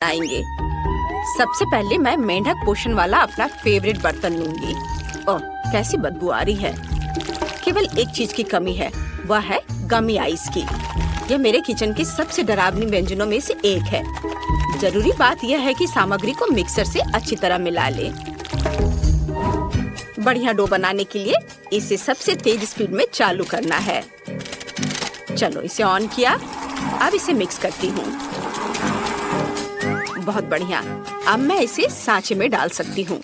आएंगे। सबसे पहले मैं मेंढक पोषण वाला अपना फेवरेट बर्तन लूंगी। ओह, कैसी बदबू आ रही है। केवल एक चीज की कमी है, वह है गमी आइस की। यह मेरे किचन के सबसे डरावनी व्यंजनों में से एक है। जरूरी बात यह है कि सामग्री को मिक्सर से अच्छी तरह मिला ले। बढ़िया डो बनाने के लिए इसे सबसे तेज स्पीड में चालू करना है। चलो, इसे ऑन किया। अब इसे मिक्स करती हूँ। बहुत बढ़िया। अब मैं इसे सांचे में डाल सकती हूँ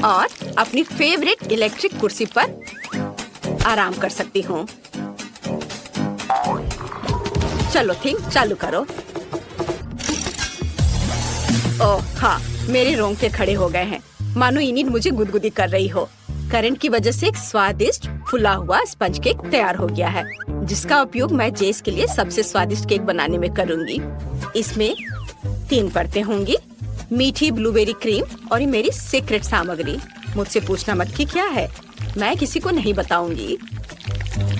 और अपनी फेवरेट इलेक्ट्रिक कुर्सी पर आराम कर सकती हूँ। चलो थिंग, चालू करो। ओह हाँ, मेरे रोंगटे खड़े हो गए हैं, मानो यूनिट मुझे गुदगुदी कर रही हो। करंट की वजह से एक स्वादिष्ट फुला हुआ स्पंज केक तैयार हो गया है, जिसका उपयोग मैं जेस के लिए सबसे स्वादिष्ट केक बनाने में करूंगी। इसमें 3 परतें होंगी, मीठी ब्लूबेरी क्रीम और ये मेरी सीक्रेट सामग्री। मुझसे पूछना मत कि क्या है, मैं किसी को नहीं बताऊंगी।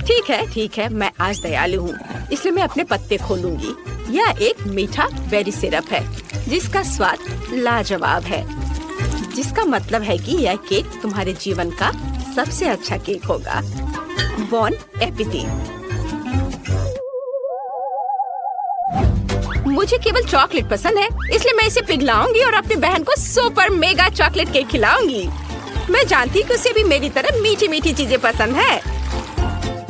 ठीक है, मैं आज दयालु हूँ, इसलिए मैं अपने पत्ते खोलूंगी। यह एक मीठा बेरी सिरप है, जिसका स्वाद लाजवाब है, जिसका मतलब है कि यह केक तुम्हारे जीवन का सबसे अच्छा केक होगा। बॉन एपिटीट। मुझे केवल चॉकलेट पसंद है, इसलिए मैं इसे पिघलाऊंगी और अपनी बहन को सुपर मेगा चॉकलेट केक खिलाऊंगी। मैं जानती हूँ कि उसे भी मेरी तरह मीठी मीठी चीजें पसंद है।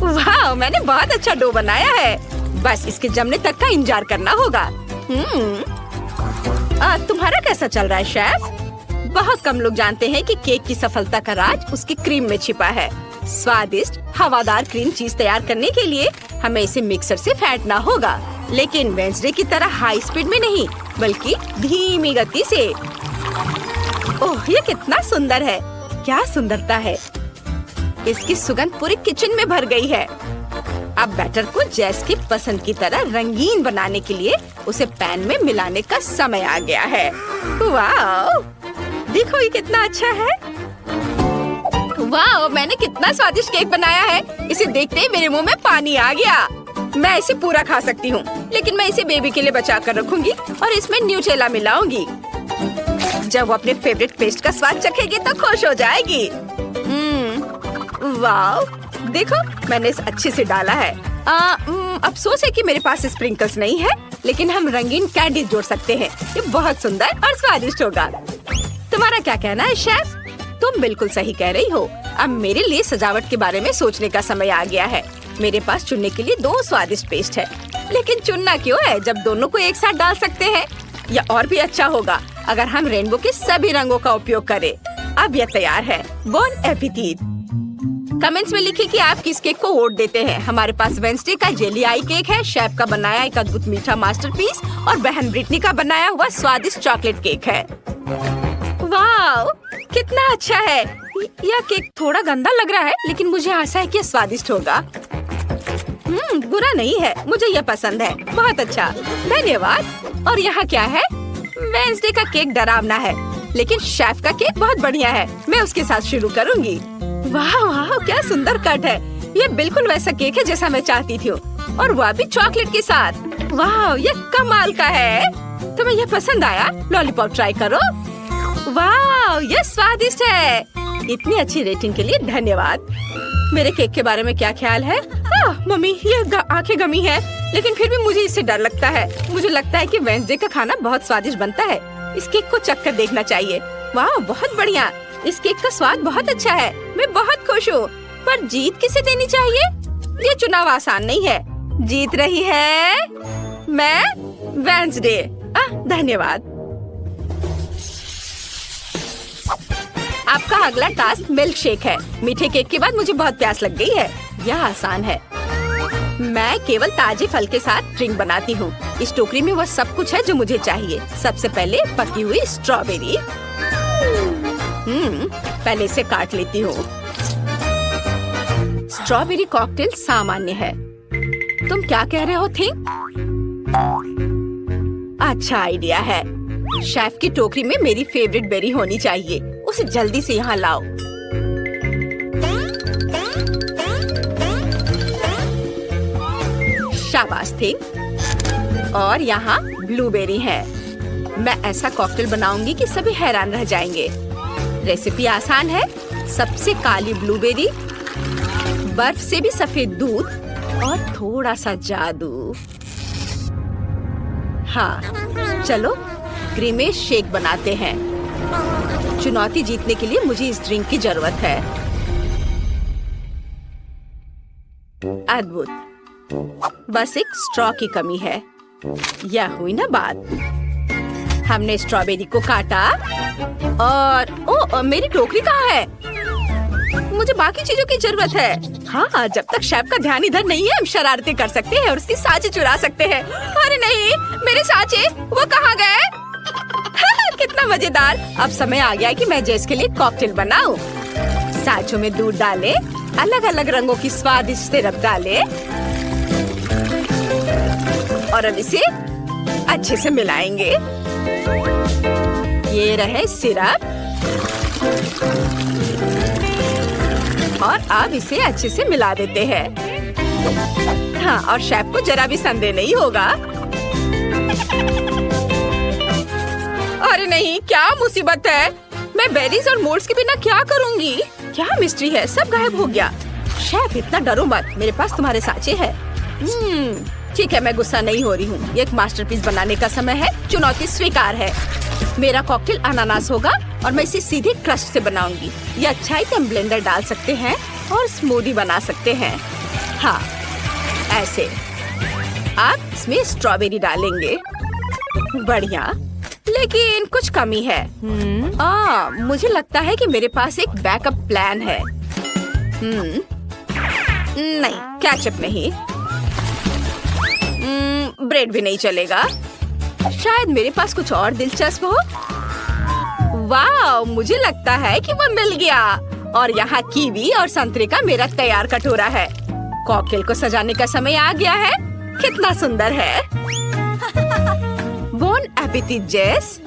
वाह, मैंने बहुत अच्छा डो बनाया है। बस इसके जमने तक का इंतजार करना होगा। तुम्हारा कैसा चल रहा है शेफ? बहुत कम लोग जानते हैं कि केक की सफलता का राज उसकी क्रीम में छिपा है। स्वादिष्ट हवादार क्रीम चीज तैयार करने के लिए हमें इसे मिक्सर से फेंटना होगा, लेकिन वेंसडे की तरह हाई स्पीड में नहीं, बल्कि धीमी गति से। ओह, ये कितना सुंदर है! क्या सुंदरता है! इसकी सुगंध पूरी किचन में भर गई है। अब बैटर को जेस की पसंद की तरह रंगीन बनाने के लिए उसे पैन में मिलाने का समय आ गया है। वाह, देखो ये कितना अच्छा है। वाह, मैंने कितना स्वादिष्ट केक बनाया है। इसे देखते ही मेरे मुंह में पानी आ गया। मैं इसे पूरा खा सकती हूँ, लेकिन मैं इसे बेबी के लिए बचा कर रखूंगी और इसमें न्यूटेला मिलाऊंगी। जब वो अपने फेवरेट पेस्ट का स्वाद चखेगी तो खुश हो जाएगी। वाह, देखो मैंने इसे अच्छे से डाला है। अफसोस है कि मेरे पास स्प्रिंकल्स नहीं है, लेकिन हम रंगीन कैंडी जोड़ सकते हैं। ये बहुत सुंदर और स्वादिष्ट होगा। तुम्हारा क्या कहना है शेफ? तुम बिल्कुल सही कह रही हो। अब मेरे लिए सजावट के बारे में सोचने का समय आ गया है। मेरे पास चुनने के लिए 2 स्वादिष्ट पेस्ट है, लेकिन चुनना क्यों है जब दोनों को एक साथ डाल सकते हैं। यह और भी अच्छा होगा अगर हम रेनबो के सभी रंगों का उपयोग करें। अब यह तैयार है। बॉन एपिटीट। कमेंट्स में लिखिए कि आप किस केक को वोट देते हैं। हमारे पास वेंसडे का जेली आई केक है, शेफ का बनाया एक अद्भुत मीठा मास्टरपीस और बहन ब्रिटनी का बनाया हुआ स्वादिष्ट चॉकलेट केक है। वाह, कितना अच्छा है। यह केक थोड़ा गंदा लग रहा है, लेकिन मुझे आशा है कि यह स्वादिष्ट होगा। बुरा नहीं है, मुझे यह पसंद है। बहुत अच्छा, धन्यवाद। और यहाँ क्या है? वेंसडे का केक डरावना है, लेकिन शेफ का केक बहुत बढ़िया है। मैं उसके साथ शुरू करूँगी। वाह वाह, क्या सुंदर कट है। ये बिल्कुल वैसा केक है जैसा मैं चाहती थी, और वह भी चॉकलेट के साथ। वाह, ये कमाल का है। तुम्हें यह पसंद आया? लॉलीपॉप ट्राई करो। वाह, ये स्वादिष्ट है। इतनी अच्छी रेटिंग के लिए धन्यवाद। मेरे केक के बारे में क्या ख्याल है? मम्मी, ये आंखें गमी है, लेकिन फिर भी मुझे इससे डर लगता है। मुझे लगता है कि वेंसडे का खाना बहुत स्वादिष्ट बनता है। इस केक को चख कर देखना चाहिए। वाह, बहुत बढ़िया। इस केक का स्वाद बहुत अच्छा है। मैं बहुत खुश हूँ। पर जीत किसे देनी चाहिए? ये चुनाव आसान नहीं है। जीत रही है मैं, वेंसडे। धन्यवाद। आपका अगला टास्क मिल्क शेक है। मीठे केक के बाद मुझे बहुत प्यास लग गई है। यह आसान है। मैं केवल ताजे फल के साथ ड्रिंक बनाती हूँ। इस टोकरी में वह सब कुछ है जो मुझे चाहिए। सबसे पहले पकी हुई स्ट्रॉबेरी। पहले इसे काट लेती हूँ। स्ट्रॉबेरी कॉकटेल सामान्य है। तुम क्या कह रहे हो थिंक? अच्छा आइडिया है। शेफ की टोकरी में मेरी फेवरेट बेरी होनी चाहिए। उसे जल्दी से यहाँ लाओ। शाबाश थिंक। और यहाँ ब्लूबेरी है। मैं ऐसा कॉकटेल बनाऊंगी कि सभी हैरान रह जाएंगे। रेसिपी आसान है। सबसे काली ब्लूबेरी, बर्फ से भी सफेद दूध और थोड़ा सा जादू। हाँ, चलो क्रीमेश शेक बनाते हैं। चुनौती जीतने के लिए मुझे इस ड्रिंक की जरूरत है। अद्भुत। बस एक स्ट्रॉ की कमी है। यह हुई ना बात। हमने स्ट्रॉबेरी को काटा और मेरी टोकरी कहाँ है? मुझे बाकी चीजों की जरूरत है। हाँ, जब तक शेफ का ध्यान इधर नहीं है हम शरारतें कर सकते हैं और उसकी साँचें चुरा सकते हैं। अरे नहीं, मेरे साँचे वो कहाँ गए? कितना मजेदार। अब समय आ गया है कि मैं जेस के लिए कॉकटेल बनाऊं। साँचों में दूध डालें, अलग अलग रंगों की स्वादिष्ट सिरप डालें और अब इसे अच्छे से मिलाएंगे। ये रहे सिरप और अब इसे अच्छे से मिला देते हैं। हाँ, और शेफ को जरा भी संदेह नहीं होगा। अरे नहीं, क्या मुसीबत है। मैं बेरीज और मोल्ड्स के बिना क्या करूँगी? क्या मिस्ट्री है? सब गायब हो गया। शेफ इतना डरो मत, मेरे पास तुम्हारे साँचे हैं। ठीक है, मैं गुस्सा नहीं हो रही हूँ। ये एक मास्टरपीस बनाने का समय है। चुनौती स्वीकार है। मेरा कॉकटेल अनानास होगा और मैं इसे सीधे क्रस्ट से बनाऊंगी। ये अच्छा है कि हम ब्लेंडर डाल सकते हैं और स्मूदी बना सकते हैं। हाँ, ऐसे। आप इसमें स्ट्रॉबेरी डालेंगे। बढ़िया, लेकिन कुछ कमी है। मुझे लगता है कि मेरे पास एक बैकअप प्लान है। नहीं, केचप नहीं। ब्रेड भी नहीं चलेगा। शायद मेरे पास कुछ और दिलचस्प हो। वाह, मुझे लगता है कि वो मिल गया। और यहाँ कीवी और संतरे का मेरा तैयार कटोरा है। कॉकटेल को सजाने का समय आ गया है। कितना सुंदर है। बोन एपेटिट जेस।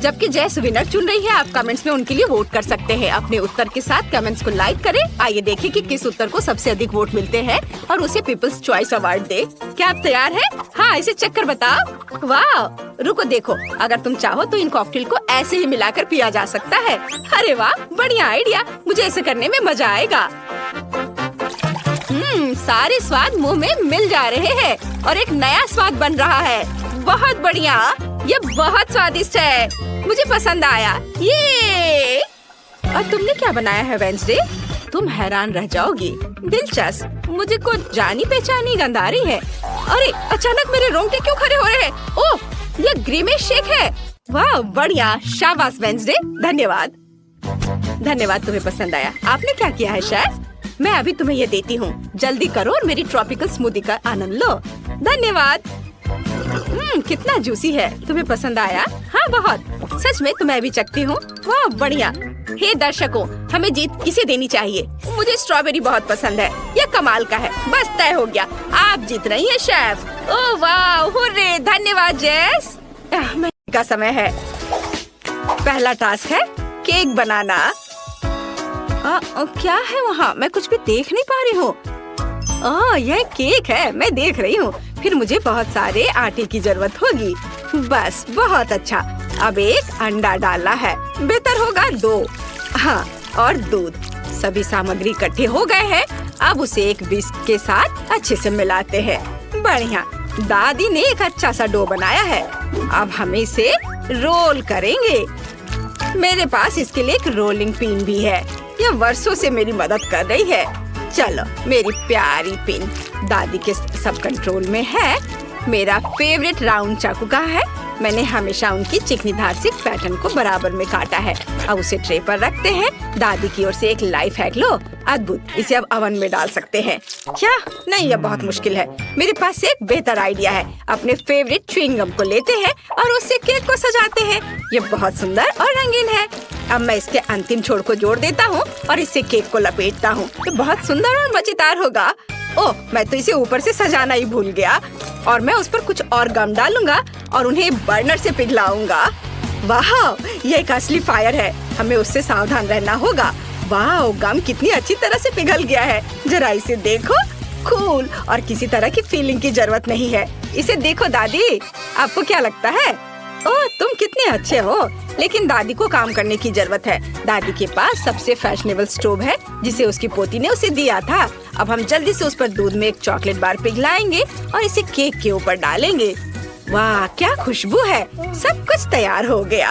जबकि जेस विनर चुन रही है, आप कमेंट्स में उनके लिए वोट कर सकते हैं। अपने उत्तर के साथ कमेंट्स को लाइक करें। आइए देखें कि किस उत्तर को सबसे अधिक वोट मिलते हैं और उसे पीपल्स चॉइस अवार्ड दे। क्या आप तैयार हैं? हाँ, इसे चेक कर बताओ। वाह, रुको देखो। अगर तुम चाहो तो इन कॉकटेल को ऐसे ही मिलाकर पिया जा सकता है। अरे वाह, बढ़िया आइडिया। मुझे ऐसे करने में मजा आएगा। सारे स्वाद मुंह में मिल जा रहे हैं और एक नया स्वाद बन रहा है। बहुत बढ़िया, ये बहुत स्वादिष्ट है। मुझे पसंद आया। ये और तुमने क्या बनाया है वेंसडे? तुम हैरान रह जाओगी। दिलचस्प। मुझे कुछ जानी पहचानी गंध आ रही है। अरे अचानक मेरे रोंगटे क्यों खड़े हो रहे हैं? ओह, ये ग्रीमेश शेक है। वाह, बढ़िया। शाबाश वेंसडे। धन्यवाद। धन्यवाद, तुम्हें पसंद आया। आपने क्या किया है शेफ? मैं अभी तुम्हें ये देती हूँ। जल्दी करो और मेरी ट्रॉपिकल स्मूदी का आनंद लो। धन्यवाद। कितना जूसी है। तुम्हें पसंद आया? हाँ, बहुत। सच में, तुम्हें भी चखती हूँ। वाह, बढ़िया। हे दर्शकों, हमें जीत किसे देनी चाहिए? मुझे स्ट्रॉबेरी बहुत पसंद है। यह कमाल का है। बस तय हो गया, आप जीत रही हैं शेफ। ओह वाह, हुर्रे। धन्यवाद जेस। मेहनत का समय है। पहला टास्क है केक बनाना। क्या है वहाँ? मैं कुछ भी देख नहीं पा रही हूँ। यह केक है, मैं देख रही हूँ। फिर मुझे बहुत सारे आटे की जरूरत होगी। बस, बहुत अच्छा। अब एक अंडा डालना है। बेहतर होगा 2। हाँ, और दूध। सभी सामग्री इकट्ठे हो गए हैं। अब उसे एक विस्क के साथ अच्छे से मिलाते हैं। बढ़िया। दादी ने एक अच्छा सा डो बनाया है। अब हम इसे रोल करेंगे। मेरे पास इसके लिए एक रोलिंग पिन भी है। यह वर्षों से मेरी मदद कर रही है। चलो, मेरी प्यारी पिन दादी के सब कंट्रोल में है। मेरा फेवरेट राउंड चाकू का है। मैंने हमेशा उनकी चिकनी धार से पैटर्न को बराबर में काटा है। अब उसे ट्रे पर रखते हैं। दादी की ओर से एक लाइफ हैक लो। अद्भुत। इसे अब ओवन में डाल सकते हैं। क्या? नहीं, यह बहुत मुश्किल है। मेरे पास एक बेहतर आइडिया है। अपने फेवरेट च्युइंग गम को लेते हैं और उससे केक को सजाते हैं। ये बहुत सुंदर और रंगीन है। अब मैं इसके अंतिम छोर को जोड़ देता हूँ और इससे केक को लपेटता हूँ। ये बहुत सुंदर और मजेदार होगा। ओह, मैं तो इसे ऊपर से सजाना ही भूल गया। और मैं उस पर कुछ और गम डालूंगा और उन्हें बर्नर से पिघलाऊंगा। वाह, ये एक असली फायर है। हमें उससे सावधान रहना होगा। वाह, गम कितनी अच्छी तरह से पिघल गया है। जरा इसे देखो। कूल और किसी तरह की फीलिंग की जरूरत नहीं है। इसे देखो दादी, आपको क्या लगता है? ओह, तुम कितने अच्छे हो। लेकिन दादी को काम करने की जरूरत है। दादी के पास सबसे फैशनेबल स्टोव है जिसे उसकी पोती ने उसे दिया था। अब हम जल्दी से उस पर दूध में एक चॉकलेट बार पिघलाएंगे और इसे केक के ऊपर डालेंगे। वाह, क्या खुशबू है। सब कुछ तैयार हो गया।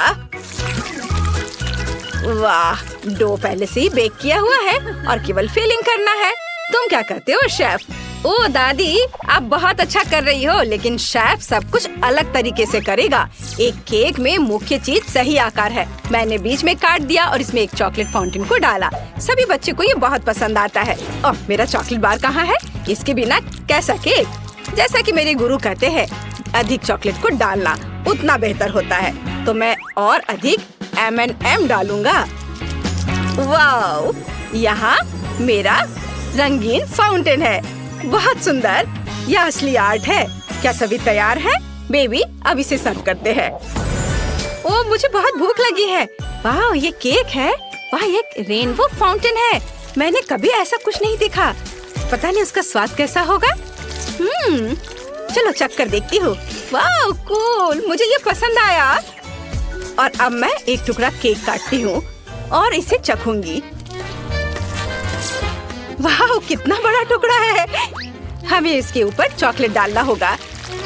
वाह, डो पहले से ही बेक किया हुआ है और केवल फिलिंग करना है। तुम क्या करते हो शेफ? ओ दादी, आप बहुत अच्छा कर रही हो, लेकिन शेफ सब कुछ अलग तरीके से करेगा। एक केक में मुख्य चीज सही आकार है। मैंने बीच में काट दिया और इसमें एक चॉकलेट फाउंटेन को डाला। सभी बच्चे को ये बहुत पसंद आता है। ओह, मेरा चॉकलेट बार कहाँ है? इसके बिना कैसा केक? जैसा कि मेरे गुरु कहते हैं, अधिक चॉकलेट को डालना उतना बेहतर होता है। तो मैं और अधिक M&M डालूंगा। वाओ, यहाँ मेरा रंगीन फाउंटेन है। बहुत सुंदर। यह असली आर्ट है। क्या सभी तैयार है? बेबी, अब इसे सर्व करते हैं। ओह, मुझे बहुत भूख लगी है। वाह, ये केक है। वाह, ये रेनबो फाउंटेन है। मैंने कभी ऐसा कुछ नहीं देखा। पता नहीं उसका स्वाद कैसा होगा। चलो चख कर देखती हूँ। वाह, कूल, मुझे ये पसंद आया। और अब मैं एक टुकड़ा केक काटती हूँ और इसे चखूंगी। वाह, कितना बड़ा टुकड़ा है। हमें इसके ऊपर चॉकलेट डालना होगा।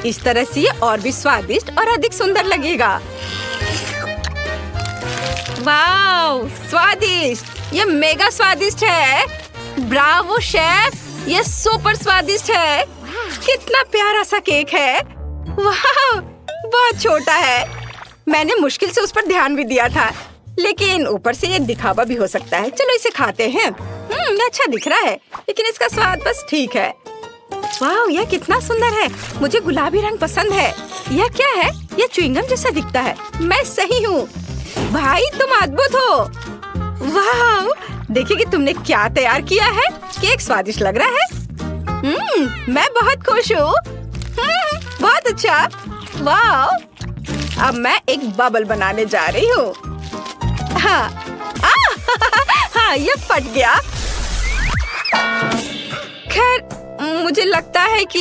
इस तरह से ये और भी स्वादिष्ट और अधिक सुंदर लगेगा। वाह, स्वादिष्ट। ये मेगा स्वादिष्ट है। ब्रावो शेफ, ये सुपर स्वादिष्ट है। कितना प्यारा सा केक है। वाह, बहुत छोटा है। मैंने मुश्किल से उस पर ध्यान भी दिया था, लेकिन ऊपर से ये दिखावा भी हो सकता है। चलो इसे खाते हैं। अच्छा दिख रहा है, लेकिन इसका स्वाद बस ठीक है। वाह, यह कितना सुंदर है। मुझे गुलाबी रंग पसंद है। यह क्या है? यह च्युइंगम जैसा दिखता है। मैं सही हूँ। भाई, तुम अद्भुत हो। वाह, देखिए कि तुमने क्या तैयार किया है। केक स्वादिष्ट लग रहा है। मैं बहुत खुश हूँ। बहुत अच्छा। वाह, अब मैं एक बबल बनाने जा रही हूँ। हाँ, ये फट गया। खैर, मुझे लगता है कि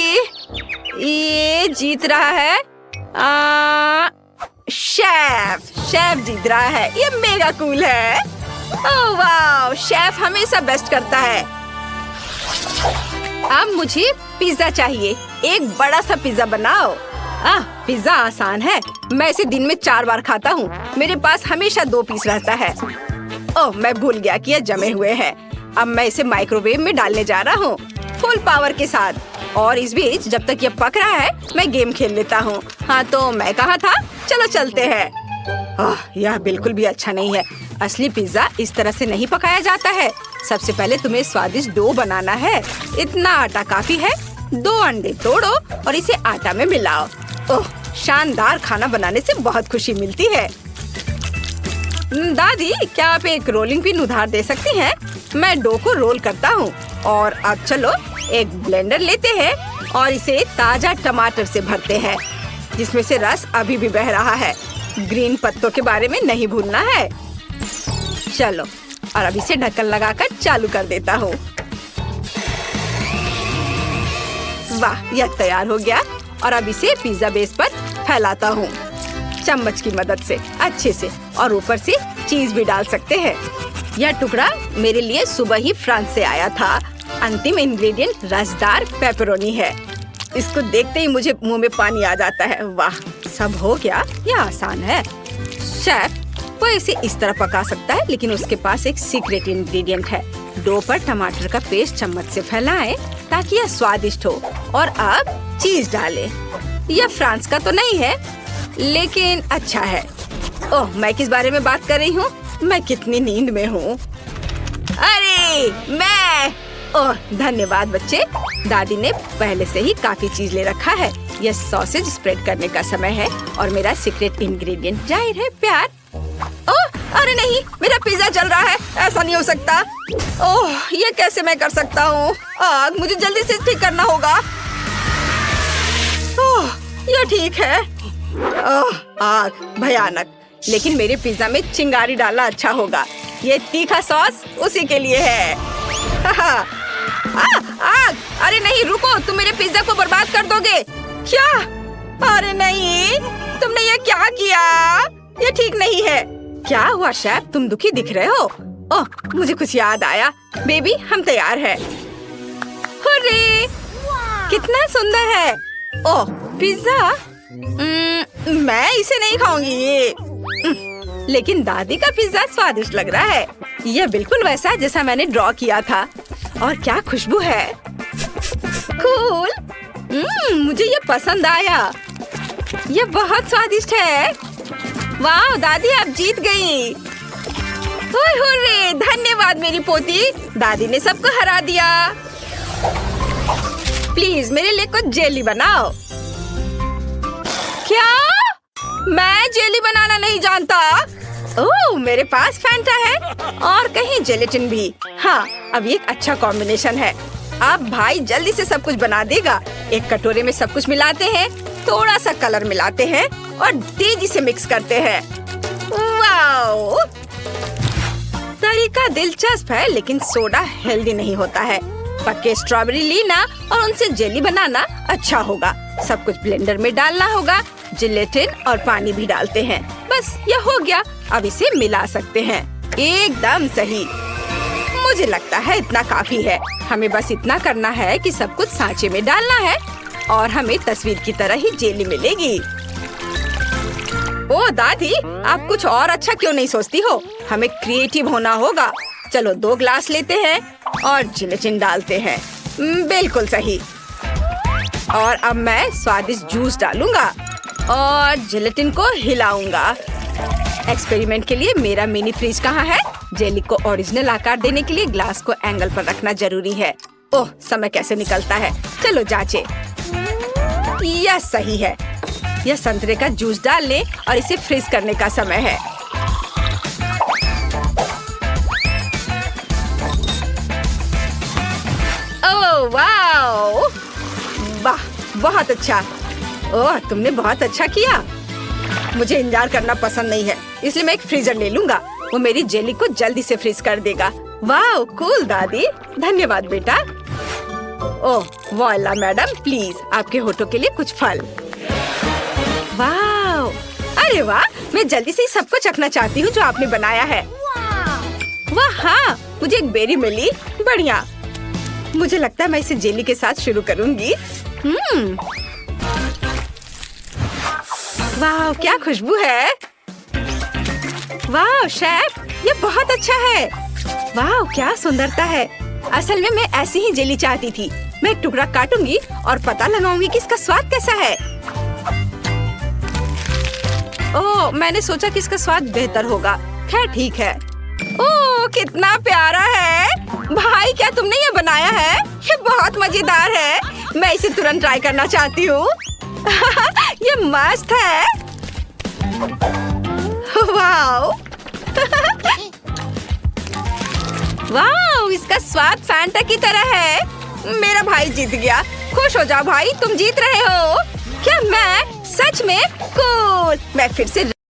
ये जीत रहा है। शेफ जीत रहा है। ये मेगा कूल है। ओह वाह, शेफ हमेशा बेस्ट करता है। अब मुझे पिज्जा चाहिए। एक बड़ा सा पिज्जा बनाओ। पिज्जा आसान है। मैं इसे दिन में 4 बार खाता हूँ। मेरे पास हमेशा 2 पीस रहता है। ओह, मैं भूल गया कि ये जमे हुए हैं। अब मैं इसे माइक्रोवेव में डालने जा रहा हूँ, फुल पावर के साथ। और इस बीच जब तक ये पक रहा है, मैं गेम खेल लेता हूँ। हाँ, तो मैं कहाँ था? चलो चलते हैं। यह बिल्कुल भी अच्छा नहीं है। असली पिज्जा इस तरह से नहीं पकाया जाता है। सबसे पहले तुम्हें स्वादिष्ट डो बनाना है। इतना आटा काफी है। 2 अंडे तोड़ो और इसे आटा में मिलाओ। ओह, शानदार खाना बनाने से बहुत खुशी मिलती है। दादी, क्या आप एक रोलिंग पिन उधार दे सकती हैं? मैं डो को रोल करता हूँ। और अब चलो एक ब्लेंडर लेते हैं और इसे ताजा टमाटर से भरते हैं, जिसमें से रस अभी भी बह रहा है। ग्रीन पत्तों के बारे में नहीं भूलना है। चलो, और अब इसे ढक्कन लगाकर चालू कर देता हूँ। वाह, यह तैयार हो गया। और अब इसे पिज्जा बेस पर फैलाता हूँ चम्मच की मदद से अच्छे से। और ऊपर से चीज भी डाल सकते हैं। यह टुकड़ा मेरे लिए सुबह ही फ्रांस से आया था। अंतिम इंग्रेडिएंट रसदार पेपरोनी है। इसको देखते ही मुझे मुंह में पानी आ जाता है। वाह, सब हो गया। यह आसान है। शेफ वो इसे इस तरह पका सकता है, लेकिन उसके पास एक सीक्रेट इंग्रेडिएंट है। डो पर टमाटर का पेस्ट चम्मच से फैलाएं ताकि यह स्वादिष्ट हो। और अब चीज डालें। यह फ्रांस का तो नहीं है, लेकिन अच्छा है। ओह, मैं किस बारे में बात कर रही हूँ? मैं कितनी नींद में हूँ। अरे मैं ओह, धन्यवाद बच्चे। दादी ने पहले से ही काफी चीज ले रखा है। यह सॉसेज स्प्रेड करने का समय है और मेरा सीक्रेट इंग्रेडिएंट जाहिर है प्यार। ओह, अरे नहीं, मेरा पिज्जा जल रहा है। ऐसा नहीं हो सकता। ओह, ये कैसे मैं कर सकता हूँ? आग, मुझे जल्दी से ठीक करना होगा। ओह, ये ठीक है। ओह, आग भयानक। लेकिन मेरे पिज्जा में चिंगारी डालना अच्छा होगा। ये तीखा सॉस उसी के लिए है। आग! अरे नहीं, रुको, तुम मेरे पिज्जा को बर्बाद कर दोगे। क्या? अरे नहीं, तुमने ये क्या किया? ये ठीक नहीं है। क्या हुआ शेफ, तुम दुखी दिख रहे हो? ओह, मुझे कुछ याद आया। बेबी, हम तैयार हैं। हुर्रे! कितना सुंदर है। ओह, पिज्जा। मैं इसे नहीं खाऊंगी। लेकिन दादी का पिज्जा स्वादिष्ट लग रहा है। यह बिल्कुल वैसा जैसा मैंने ड्रॉ किया था। और क्या खुशबू है। कूल। मुझे ये पसंद आया। ये बहुत स्वादिष्ट है। वाह दादी, आप जीत गई। हुर्रे! धन्यवाद मेरी पोती। दादी ने सबको हरा दिया। प्लीज मेरे लिए कुछ जेली बनाओ। क्या? मैं जेली बनाना नहीं जानता। ओह, मेरे पास फैंटा है और कहीं जेलेटिन भी। हाँ, अब ये एक अच्छा कॉम्बिनेशन है। अब भाई जल्दी से सब कुछ बना देगा। एक कटोरे में सब कुछ मिलाते हैं, थोड़ा सा कलर मिलाते हैं और तेजी से मिक्स करते हैं। वाओ! तरीका दिलचस्प है, लेकिन सोडा हेल्दी नहीं होता है। पक्के स्ट्रॉबेरी लेना और उनसे जेली बनाना अच्छा होगा। सब कुछ ब्लेंडर में डालना होगा। जिलेटिन और पानी भी डालते हैं। बस ये हो गया। अब इसे मिला सकते हैं। एकदम सही। मुझे लगता है इतना काफी है। हमें बस इतना करना है कि सब कुछ सांचे में डालना है और हमें तस्वीर की तरह ही जेली मिलेगी। ओ दादी, आप कुछ और अच्छा क्यों नहीं सोचती हो? हमें क्रिएटिव होना होगा। चलो 2 ग्लास लेते हैं और जिलेटिन डालते हैं। बिल्कुल सही। और अब मैं स्वादिष्ट जूस डालूंगा और जिलेटिन को हिलाऊंगा। एक्सपेरिमेंट के लिए मेरा मिनी फ्रिज कहाँ है? जेली को ओरिजिनल आकार देने के लिए ग्लास को एंगल पर रखना जरूरी है। ओह, समय कैसे निकलता है। चलो जांचे। यह सही है। यह संतरे का जूस डाल लें और इसे फ्रीज करने का समय है। Oh wow! वाह, बहुत अच्छा। ओह, तुमने बहुत अच्छा किया। मुझे इंतजार करना पसंद नहीं है, इसलिए मैं एक फ्रीजर ले लूंगा। वो मेरी जेली को जल्दी से फ्रीज कर देगा। वाह, कूल दादी। धन्यवाद बेटा। ओह वाला मैडम, प्लीज आपके होठों के लिए कुछ फल। वाह! अरे वाह, मैं जल्दी से सबको चखना चाहती हूँ जो आपने बनाया है। वाह हाँ, मुझे एक बेरी मिली। बढ़िया। मुझे लगता है मैं इसे जेली के साथ शुरू करूँगी। वाह, क्या खुशबू है। वाह शेफ, ये बहुत अच्छा है। वाह, क्या सुंदरता है। असल में मैं ऐसी ही जेली चाहती थी। मैं एक टुकड़ा काटूंगी और पता लगाऊंगी कि इसका स्वाद कैसा है। ओह, मैंने सोचा कि इसका स्वाद बेहतर होगा। खैर ठीक है। ओह, कितना प्यारा है। भाई, क्या तुमने ये बनाया है? ये बहुत मजेदार है। मैं इसे तुरंत ट्राई करना चाहती हूँ। ये मस्त है। वाओ! वाओ, इसका स्वाद फैंटा की तरह है। मेरा भाई जीत गया। खुश हो जाओ भाई, तुम जीत रहे हो। क्या मैं? सच में? कूल। मैं फिर से